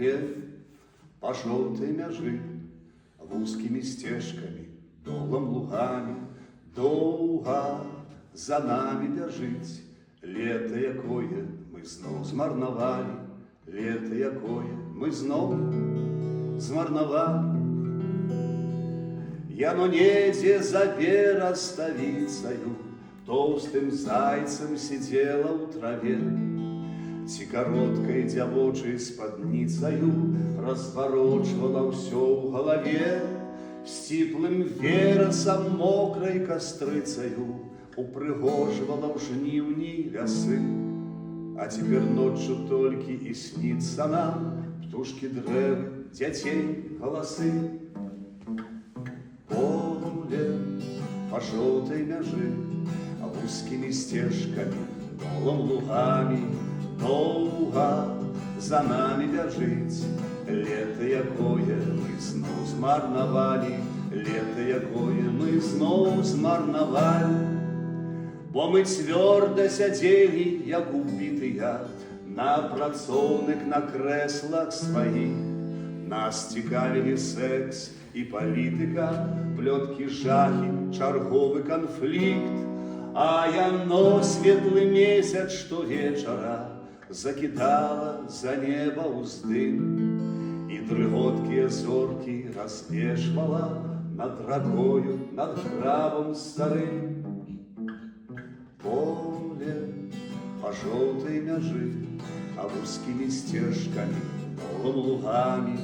вясне па жоўтай мяжы вузкімі сцежкамі, долам лугамі доўга за намі бяжыць лета, якое мы зноў змарнавалі, лета, якое мы зноў змарнавалі. Яно недзе за бераставіцаю тоўстым зайцам сидзела ў траве, ці кароткай дзявочай спадніцаю разварочвала ўсё ў галаве, сціплым верасам мокрай кастрыцаю упрыгожвала ў жніўні лясы. А цяпер ноччу толькі і сніцца нам птушкі, дрэвы, дзяцей галасы. Поле па жоўтай мяжы вузкімі сцежкамі, долам лугамі доўга за намі бяжыць лета, якое мы зноў змарнавалі, лета, якое мы зноў змарнавалі. Бо мы цвёрда сядзелі, як убітыя, на працоўных на крэслах сваіх. Нас цікавілі секс і палітыка, плёткі, жахі, чарговы канфлікт. А яно светлы месяц штовечара закідала за неба ўздым і дрыготкія зоркі развешвала над ракою, над грабам старым. Поле па жоўтай мяжы вузкімі сцежкамі, долам лугамі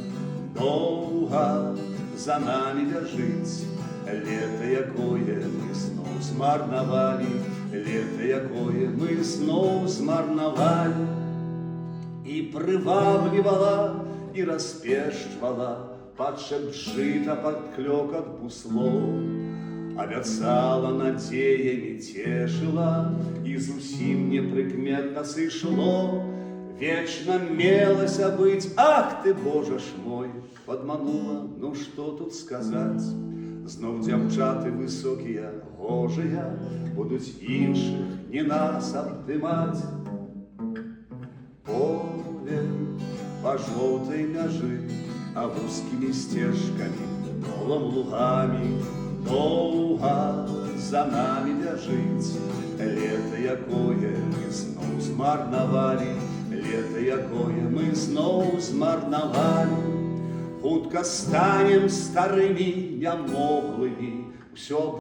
доўга за намі бяжыць лета, якое мы зноў змарнавалі, лета, якое мы зноў змарнавалі. І прываблівала, і распешчвала пад шэпт жыта, пад клёкат буслоў, абяцала, надзеямі цешыла, і зусім непрыкметна сышло. Вечна мелася быць, ах ты, Божа ж мой, падманула, ну што тут сказаць. Зноў дзяўчаты высокія, гожыя, будуць іншых не нас абдымаць. Поле па жоўтай мяжы вузкімі сцежкамі, долам лугамі доўга за намі бяжыць лета, якое мы зноў змарнавалі, лета, якое мы зноў змарнавалі. Хутка станем старымі, нямоглымі, усё